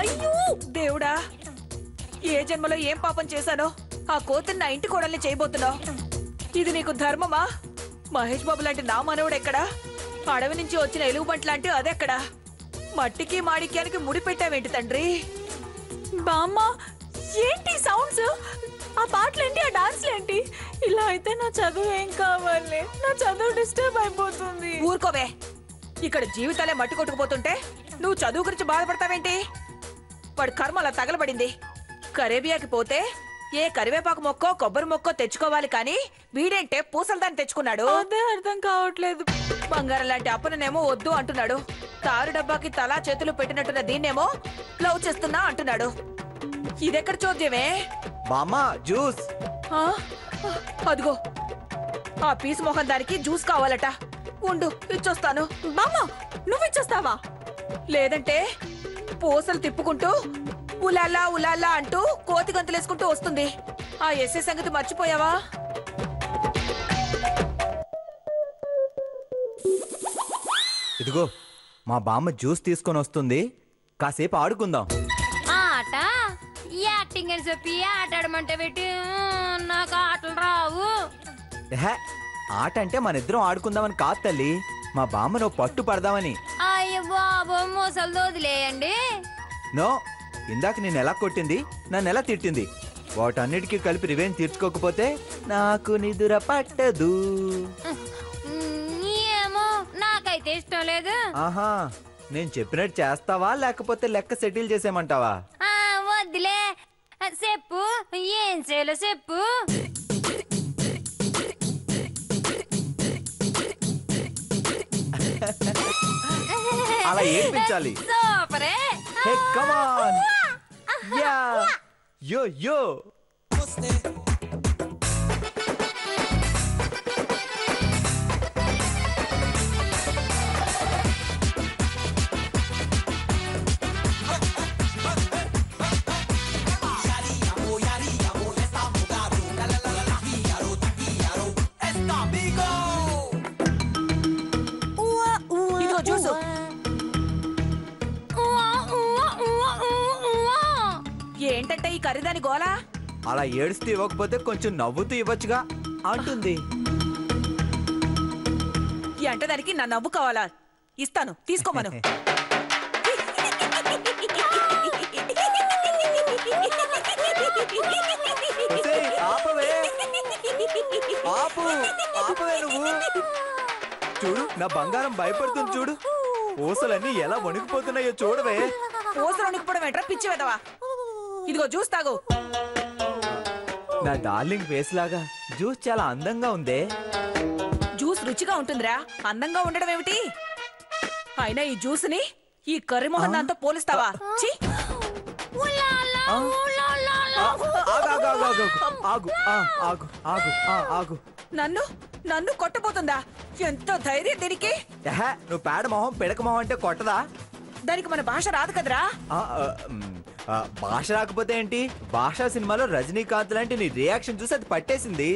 అయ్యో దేవుడా, ఏ జన్మలో ఏం పాపం చేశానో ఆ కోతిని నా ఇంటి కోడల్ని చేయబోతున్నావు. ఇది నీకు ధర్మమా? మహేష్ బాబు లాంటి నా మనవుడు ఎక్కడా? అడవి నుంచి వచ్చిన ఎలుగుబంటి లాంటి అదెక్కడా? మట్టికి మాణిక్యానికి ముడి పెట్టావేంటి తండ్రి? బామ్మ, ఏంటి సౌండ్స్? ఆ పాటలేంటి, ఆ డాన్స్లేంటి? ఇలా అయితే నా చదువు ఏం కావాలి? నా చదువు డిస్టర్బ్ అయిపోతుంది. ఊరుకోవే, ఇక్కడ జీవితాలే మట్టి కొట్టుకుపోతుంటే నువ్వు చదువు గురించి బాధపడతావేంటి? వాడు కర్మ అలా తగలబడింది. కరేబియాకి పోతే ఏ కరివేపాకు మొక్కో కొబ్బరి మొక్కో తెచ్చుకోవాలి కానీ వీడేంటే పూసల దాన్ని తెచ్చుకున్నాడు. అదే అర్థం కావట్లేదు. బంగారం లాంటి అప్పననేమో వద్దు అంటున్నాడు. తారు డబ్బాకి తలా చేతులు పెట్టినట్టున్న దీన్నేమో లవ్ చేస్తున్నా అంటున్నాడు. ఇదెక్కడ చోద్యమే? బామ్మా జ్యూస్. అదిగో ఆ పీసు మొహం దానికి జ్యూస్ కావాలట. ఉండు ఇచ్చొస్తాను. బామ్మ, నువ్వు ఇచ్చేస్తావా? లేదంటే పూసలు తిప్పుకుంటూ ఉలాలా ఉలాలా అంటూ కోతి గంతులేసుకుంటూ వస్తుంది. ఆ ఎస్ఏ సంగతి మర్చిపోయావా? ఇదిగో మా బామ్మ జ్యూస్ తీసుకొని వస్తుంది, కాసేపు ఆడుకుందాం. ఆట యాక్టింగ్ అని చెప్పి ఆట ఆడమంటే పెట్టి నాకు ఆటలు రావు. ఎహే, ఆట అంటే మన ఇద్దరం ఆడుకుందామని కాదు తల్లి, మా బామ్మ నువ్వు పట్టు పడదామని. అయ్యో బాబు, మోసలు వదిలేయండి. నో, ఇందాక నేను ఎలా కొట్టింది, నన్ను ఎలా తిట్టింది, వాటన్నిటికీ కలిపి రివెంజ్ తీర్చుకోకపోతే నాకు నిదుర పట్టదు. ఏమో, నాకైతే ఇష్టం లేదు. ఆహా, నేను చెప్పినట్టు చేస్తావా లేకపోతే లెక్క సెటిల్ చేసేయమంటావా? వద్దులే, చెప్పు ఏం చేయాలో చెప్పు. అలా ఏడ్పించాలి. సూపరే. హే కమ్ ఆన్, యా యో యో. ఇదిగో జ్యూసు. ఏంటంటే ఈ ఖరీదాని గోలా? అలా ఏడుస్తూ ఇవ్వకపోతే కొంచెం నవ్వుతూ ఇవ్వచ్చుగా అంటుంది. అంటే దానికి నా నవ్వు కావాలా? ఇస్తాను, తీసుకోమను. ఆపవే, ఆపు, ఆపవే నువ్వు. చూడు నా బంగారం భయపడుతుంది చూడు, ఊసలన్నీ ఎలా వణికిపోతున్నాయో చూడవే. ఊసలు వణికిపోవడం ఏంట్రా పిచ్చి వెదవా? ఇదిగో జ్యూస్ తాగు. నా డార్లింగ్ ఫేస్ లాగా జ్యూస్ చాలా అందంగా ఉందే. జ్యూస్ రుచిగా ఉంటుందిరా, అందంగా ఉండడం ఏమిటి? అయినా ఈ జ్యూస్ ని ఈ కర్రీ మొహన్ దాంతో పోలిస్తావా? ఛీ! ఆగు. నన్ను నన్ను కొట్టబోతుందా? ఎంతో ధైర్యం దీనికి. నువ్వు పేడ మొహం పిడక మొహం అంటే కొట్టదా? దానికి మన భాష రాదు కదరా. భాష రాకపోతే ఏంటి, భాషా సినిమాలో రజనీకాంత్ లాంటి నీ రియాక్షన్ చూసి అది పట్టేసింది.